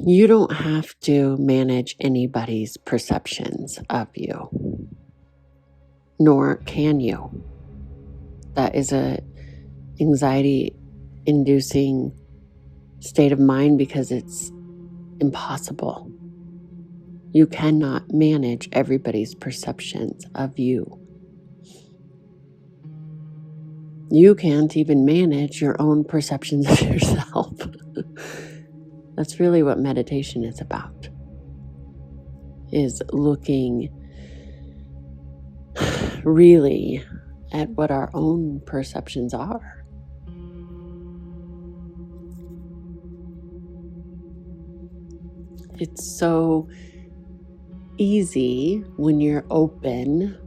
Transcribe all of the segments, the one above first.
You don't have to manage anybody's perceptions of you, nor can you. That is a anxiety-inducing state of mind because it's impossible. You cannot manage everybody's perceptions of you. You can't even manage your own perceptions of yourself. That's really what meditation is about, is looking really at what our own perceptions are. It's so easy when you're open.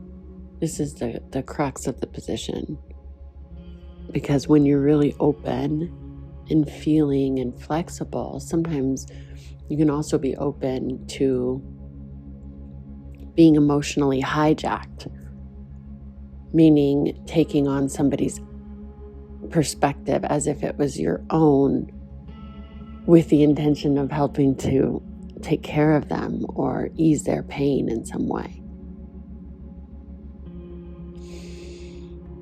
This is the crux of the position. Because when you're really open and feeling and flexible, sometimes you can also be open to being emotionally hijacked, meaning taking on somebody's perspective as if it was your own, with the intention of helping to take care of them or ease their pain in some way.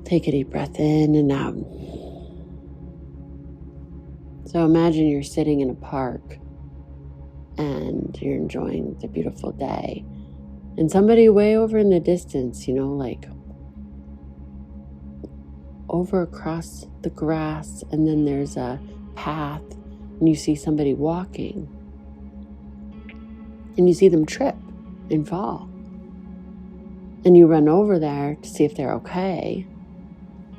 Take a deep breath in and out. So imagine you're sitting in a park and you're enjoying the beautiful day. And somebody way over in the distance, like over across the grass, and then there's a path and you see somebody walking. And you see them trip and fall. And you run over there to see if they're okay.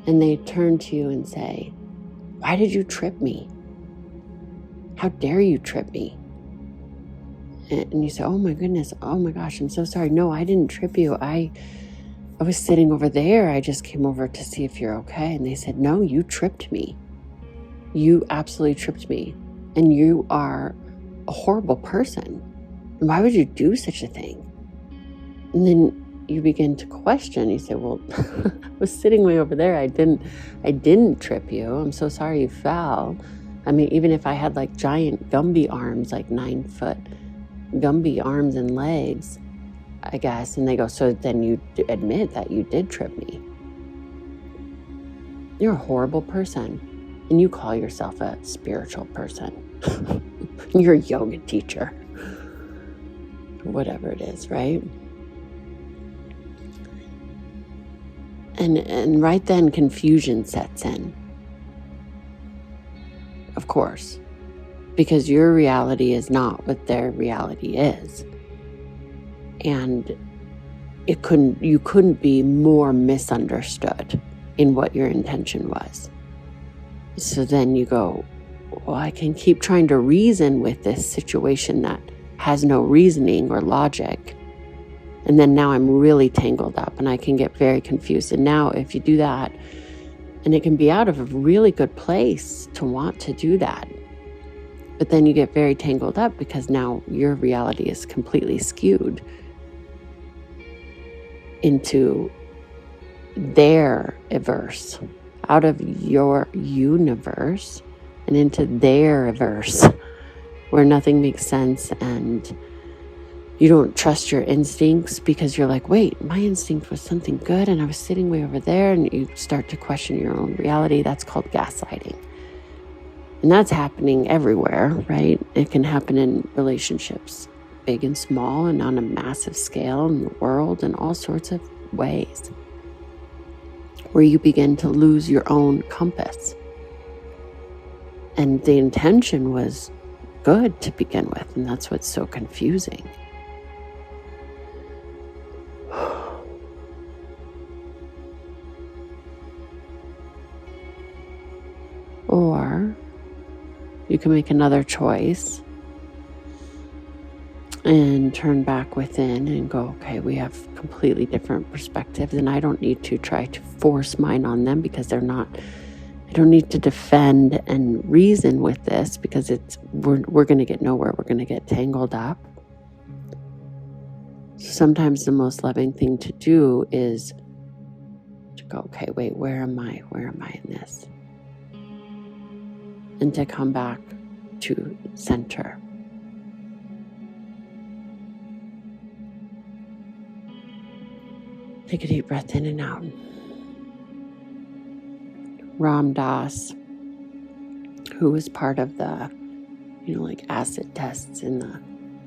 And they turn to you and say, "Why did you trip me? How dare you trip me?" And you say, "Oh my goodness, oh my gosh, I'm so sorry. No, I didn't trip you. I was sitting over there. I just came over to see if you're okay." And they said, "No, you tripped me. You absolutely tripped me. And you are a horrible person. And why would you do such a thing?" And then you begin to question. You say, "Well, I was sitting way over there. I didn't trip you. I'm so sorry you fell. I mean, even if I had like giant Gumby arms, like 9-foot Gumby arms and legs, I guess." And they go, "So then you admit that you did trip me. You're a horrible person. And you call yourself a spiritual person. You're a yoga teacher." Whatever it is, right? And right then confusion sets in. Of course, because your reality is not what their reality is. And you couldn't be more misunderstood in what your intention was. So then you go, "Well, I can keep trying to reason with this situation that has no reasoning or logic. And then now I'm really tangled up and I can get very confused." And now if you do that, and it can be out of a really good place to want to do that, but then you get very tangled up because now your reality is completely skewed into their verse, out of your universe and into their verse, where nothing makes sense and you don't trust your instincts because you're like, "Wait, my instinct was something good and I was sitting way over there," and you start to question your own reality. That's called gaslighting. And that's happening everywhere, right? It can happen in relationships, big and small, and on a massive scale in the world, in all sorts of ways, where you begin to lose your own compass. And the intention was good to begin with, and that's what's so confusing. Or you can make another choice and turn back within and go, "Okay, we have completely different perspectives, and I don't need to try to force mine on them because I don't need to defend and reason with this because we're going to get nowhere. We're going to get tangled up." Sometimes the most loving thing to do is to go, "Okay, wait, where am I? Where am I in this?" And to come back to center. Take a deep breath in and out. Ram Dass, who was part of the, like acid tests in the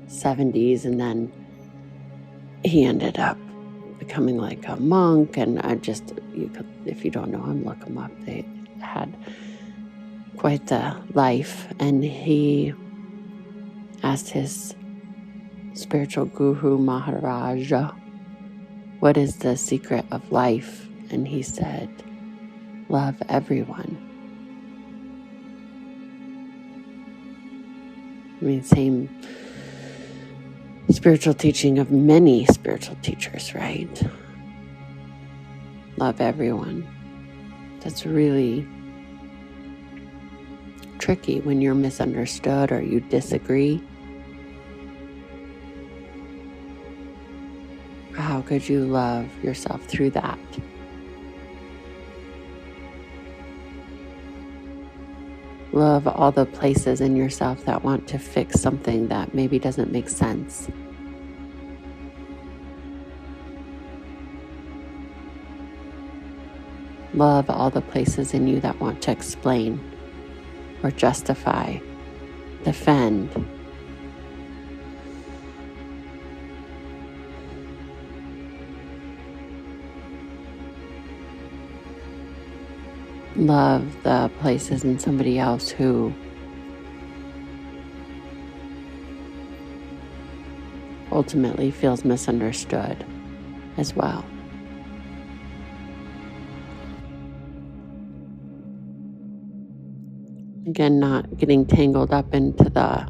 70s, and then he ended up becoming like a monk, and if you don't know him, look him up. They had quite the life, and he asked his spiritual guru Maharaja, what is the secret of life? And he said, love everyone. Same spiritual teaching of many spiritual teachers, right? Love everyone. That's really tricky when you're misunderstood or you disagree. How could you love yourself through that? Love all the places in yourself that want to fix something that maybe doesn't make sense. Love all the places in you that want to explain or justify, defend. Love the places in somebody else who ultimately feels misunderstood as well. Again, not getting tangled up into the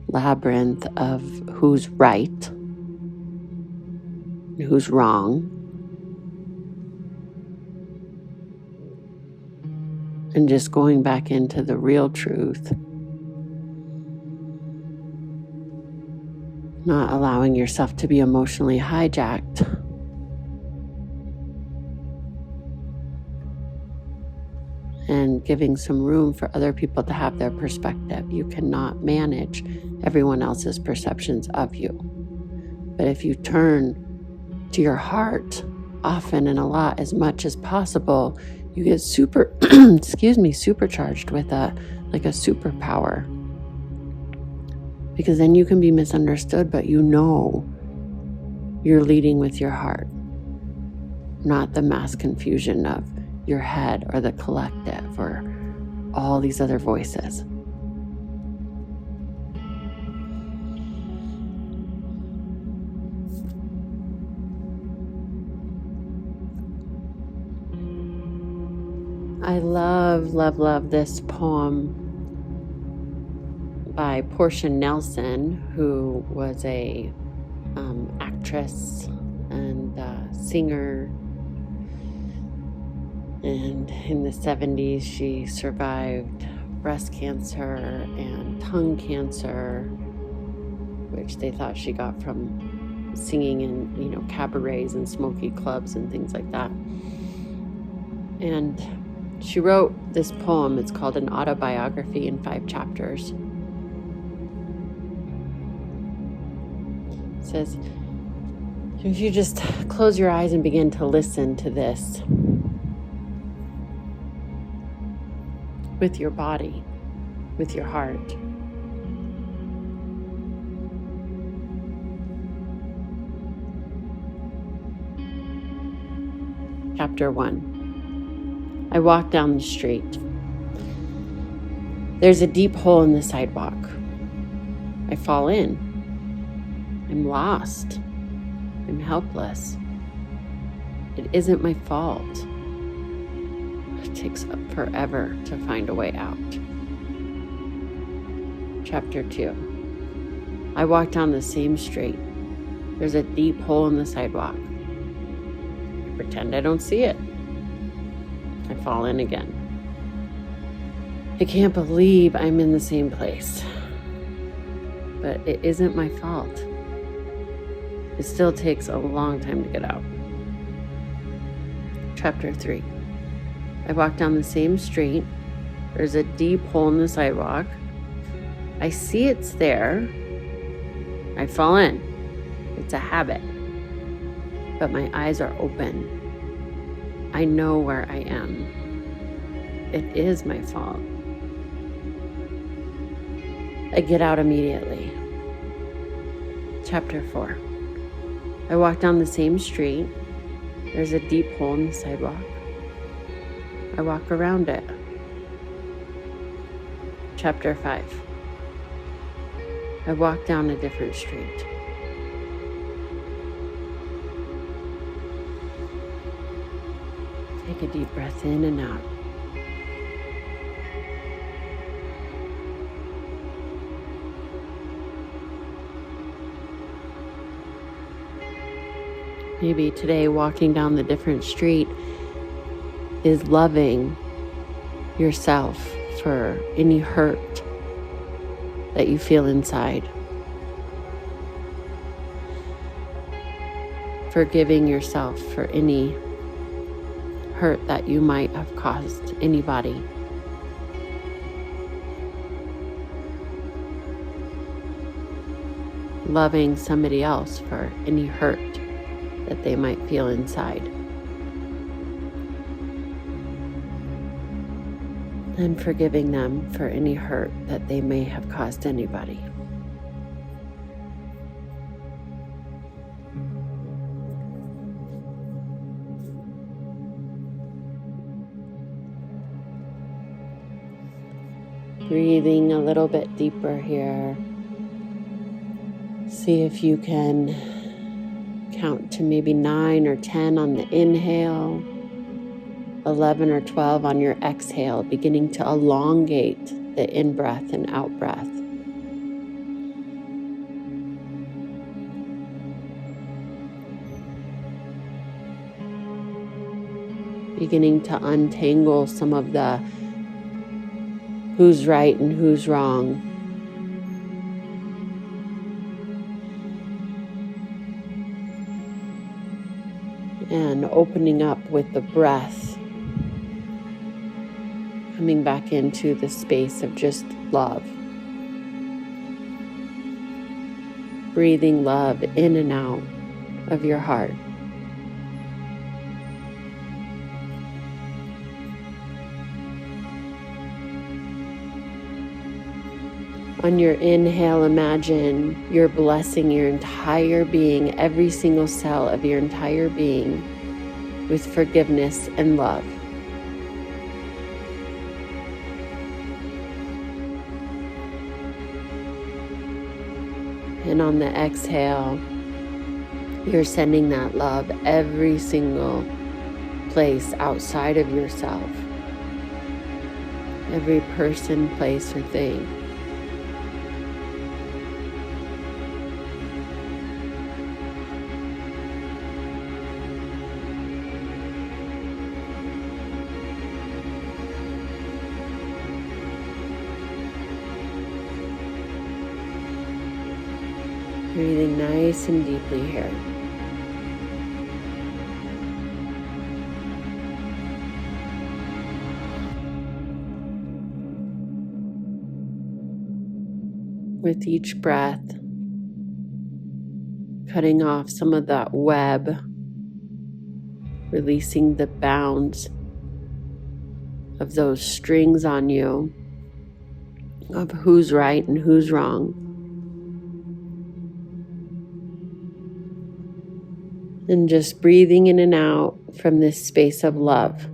labyrinth of who's right and who's wrong. And just going back into the real truth. Not allowing yourself to be emotionally hijacked. And giving some room for other people to have their perspective. You cannot manage everyone else's perceptions of you. But if you turn to your heart often and a lot, as much as possible, you get supercharged with a superpower. Because then you can be misunderstood, but you're leading with your heart, not the mass confusion of your head or the collective or all these other voices. I love this poem by Portia Nelson, who was a actress and singer. And in the 70s, she survived breast cancer and tongue cancer, which they thought she got from singing in, cabarets and smoky clubs and things like that. And she wrote this poem. It's called An Autobiography in 5 Chapters. It says, if you just close your eyes and begin to listen to this with your body, with your heart. Chapter 1. I walk down the street. There's a deep hole in the sidewalk. I fall in. I'm lost. I'm helpless. It isn't my fault. It takes forever to find a way out. Chapter 2. I walk down the same street. There's a deep hole in the sidewalk. I pretend I don't see it. I fall in again. I can't believe I'm in the same place. But it isn't my fault. It still takes a long time to get out. Chapter 3. I walk down the same street. There's a deep hole in the sidewalk. I see it's there. I fall in. It's a habit. But my eyes are open. I know where I am. It is my fault. I get out immediately. Chapter 4. I walk down the same street. There's a deep hole in the sidewalk. I walk around it. Chapter 5. I walk down a different street. Take a deep breath in and out. Maybe today walking down the different street is loving yourself for any hurt that you feel inside. Forgiving yourself for any hurt that you might have caused anybody. Loving somebody else for any hurt that they might feel inside. And forgiving them for any hurt that they may have caused anybody. Breathing a little bit deeper here. See if you can count to maybe 9 or 10 on the inhale, 11 or 12 on your exhale, beginning to elongate the in-breath and out-breath. Beginning to untangle some of the who's right and who's wrong. And opening up with the breath, coming back into the space of just love. Breathing love in and out of your heart. On your inhale, imagine you're blessing your entire being, every single cell of your entire being, with forgiveness and love. And on the exhale, you're sending that love every single place outside of yourself. Every person, place, or thing. Breathing nice and deeply here. With each breath, cutting off some of that web, releasing the bounds of those strings on you, of who's right and who's wrong. And just breathing in and out from this space of love.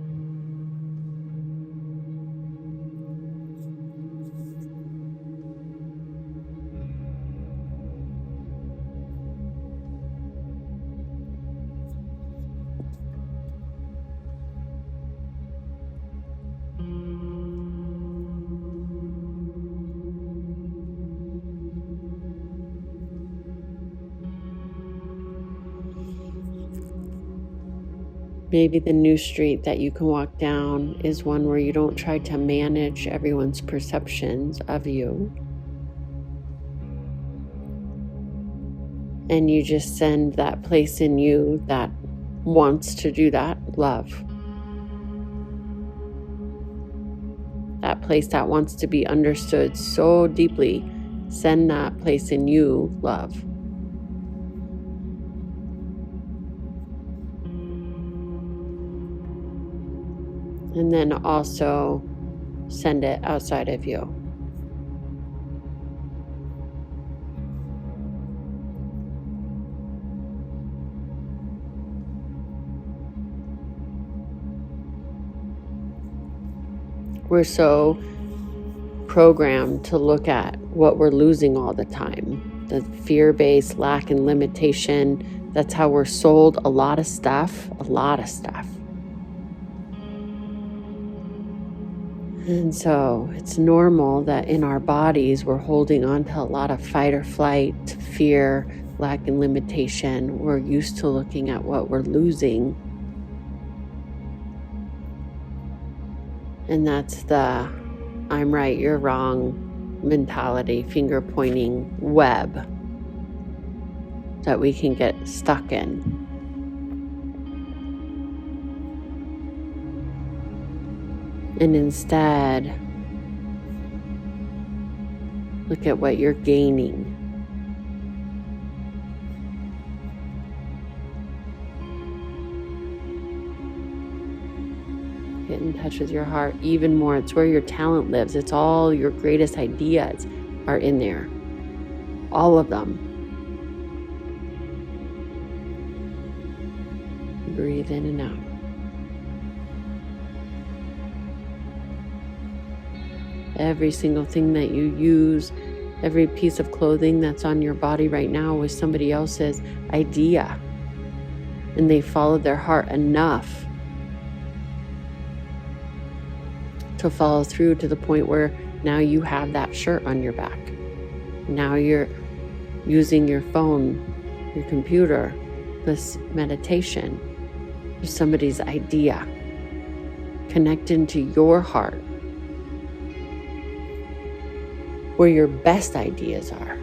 Maybe the new street that you can walk down is one where you don't try to manage everyone's perceptions of you. And you just send that place in you that wants to do that, love. That place that wants to be understood so deeply, send that place in you, love. And then also send it outside of you. We're so programmed to look at what we're losing all the time. The fear-based lack and limitation. That's how we're sold a lot of stuff. And so it's normal that in our bodies, we're holding on to a lot of fight or flight, fear, lack and limitation. We're used to looking at what we're losing. And that's the I'm right, you're wrong mentality, finger pointing web that we can get stuck in. And instead, look at what you're gaining. Get in touch with your heart even more. It's where your talent lives. It's all your greatest ideas are in there. All of them. Breathe in and out. Every single thing that you use, every piece of clothing that's on your body right now was somebody else's idea. And they followed their heart enough to follow through to the point where now you have that shirt on your back. Now you're using your phone, your computer, this meditation is somebody's idea. Connect into your heart, where your best ideas are.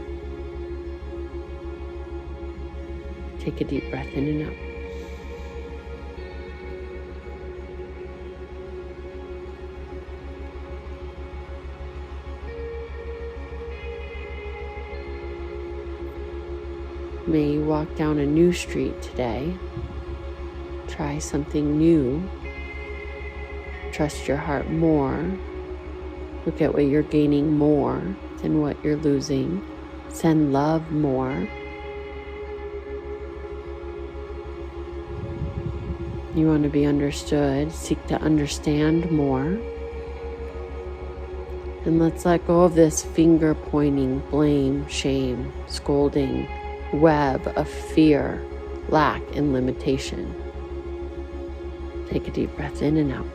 Take a deep breath in and out. May you walk down a new street today. Try something new. Trust your heart more. Look at what you're gaining more than what you're losing. Send love more. You want to be understood. Seek to understand more. And let's let go of this finger pointing, blame, shame, scolding web of fear, lack, and limitation. Take a deep breath in and out.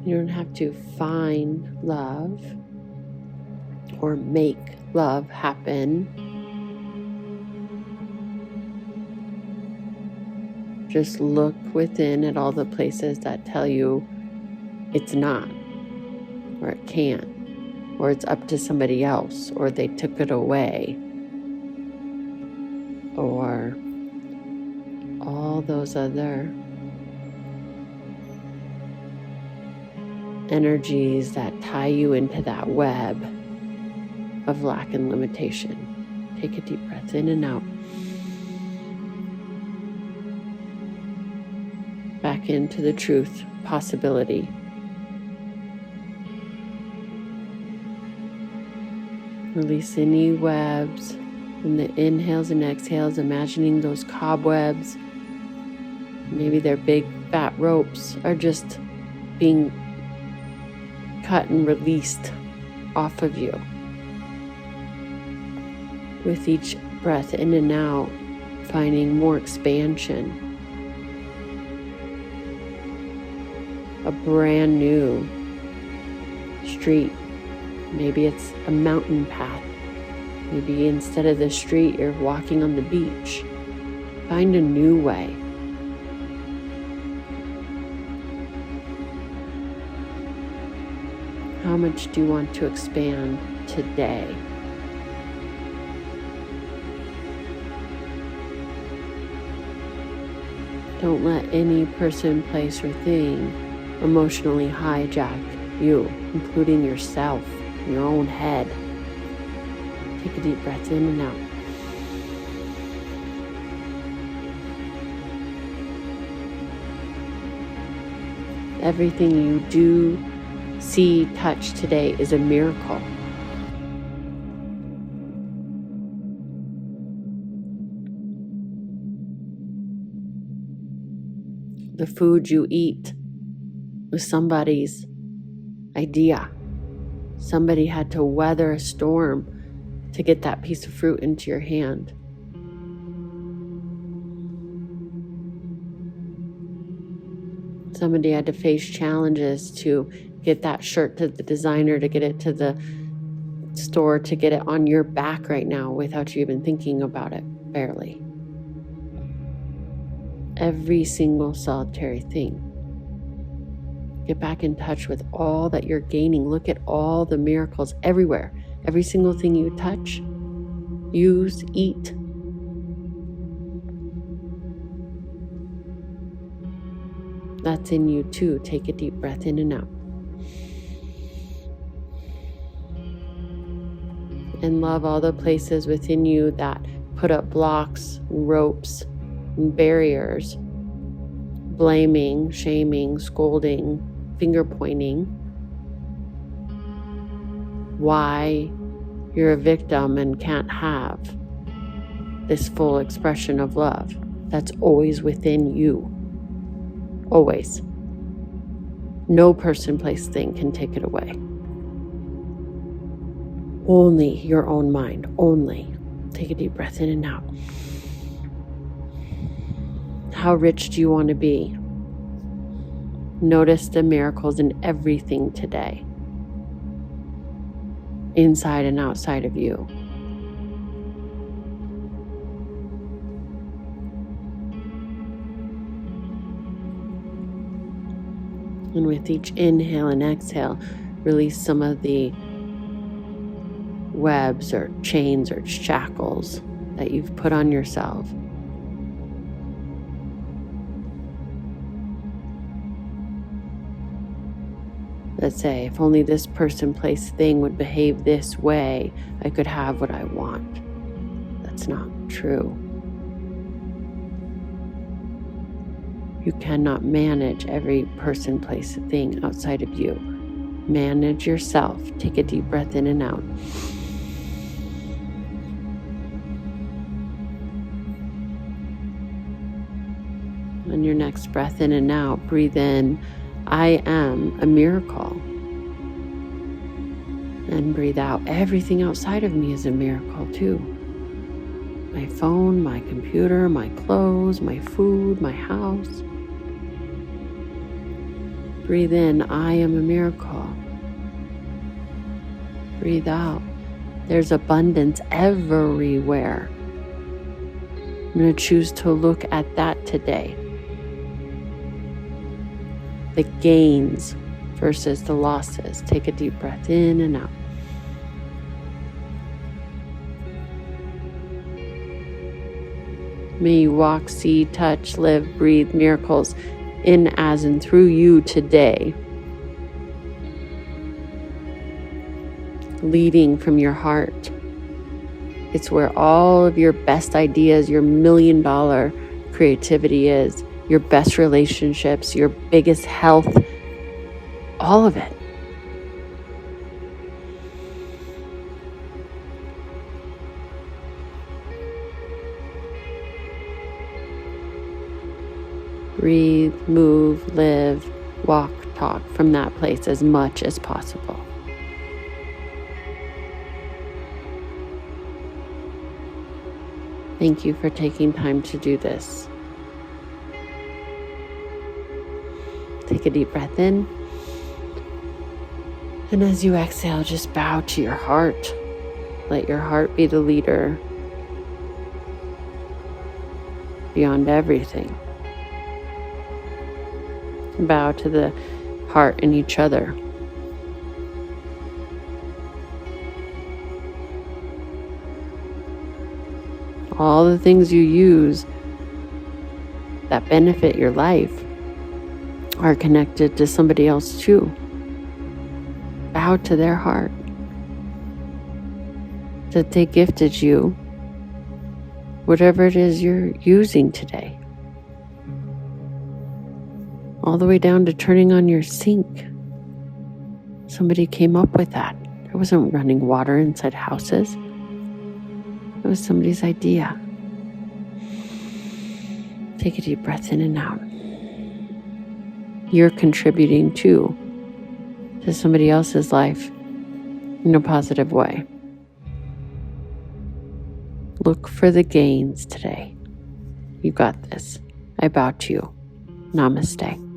You don't have to find love or make love happen. Just look within at all the places that tell you it's not, or it can't, or it's up to somebody else, or they took it away, or all those other energies that tie you into that web of lack and limitation. Take a deep breath in and out. Back into the truth, possibility. Release any webs in the inhales and exhales, imagining those cobwebs. Maybe their big fat ropes are just being cut and released off of you. With each breath in and out, finding more expansion. A brand new street. Maybe it's a mountain path. Maybe instead of the street, you're walking on the beach. Find a new way. How much do you want to expand today? Don't let any person, place, or thing emotionally hijack you, including yourself, your own head. Take a deep breath in and out. Everything you do, see, touch today is a miracle. The food you eat was somebody's idea. Somebody had to weather a storm to get that piece of fruit into your hand. Somebody had to face challenges to get that shirt to the designer, to get it to the store, to get it on your back right now without you even thinking about it, barely. Every single solitary thing. Get back in touch with all that you're gaining. Look at all the miracles everywhere. Every single thing you touch, use, eat. That's in you too. Take a deep breath in and out. And love all the places within you that put up blocks, ropes, and barriers, blaming, shaming, scolding, finger pointing. Why you're a victim and can't have this full expression of love that's always within you. Always. No person, place, thing can take it away. Only your own mind. Only. Take a deep breath in and out. How rich do you want to be? Notice the miracles in everything today, inside and outside of you. And with each inhale and exhale, release some of the webs or chains or shackles that you've put on yourself. Let's say, if only this person, place, thing would behave this way, I could have what I want. That's not true. You cannot manage every person, place, thing outside of you. Manage yourself. Take a deep breath in and out. On your next breath in and out, breathe in, I am a miracle. And breathe out, everything outside of me is a miracle too. My phone, my computer, my clothes, my food, my house. Breathe in, I am a miracle. Breathe out, there's abundance everywhere. I'm going to choose to look at that today. The gains versus the losses. Take a deep breath in and out. May you walk, see, touch, live, breathe miracles in, as, and through you today. Leading from your heart. It's where all of your best ideas, your $1 million creativity is. Your best relationships, your biggest health, all of it. Breathe, move, live, walk, talk from that place as much as possible. Thank you for taking time to do this. Take a deep breath in. And as you exhale, just bow to your heart. Let your heart be the leader beyond everything. Bow to the heart in each other. All the things you use that benefit your life are connected to somebody else too. Bow to their heart that they gifted you whatever it is you're using today. All the way down to turning on your sink. Somebody came up with that. There wasn't running water inside houses. It was somebody's idea. Take a deep breath in and out. You're contributing too to somebody else's life in a positive way. Look for the gains today. You got this. I bow to you. Namaste.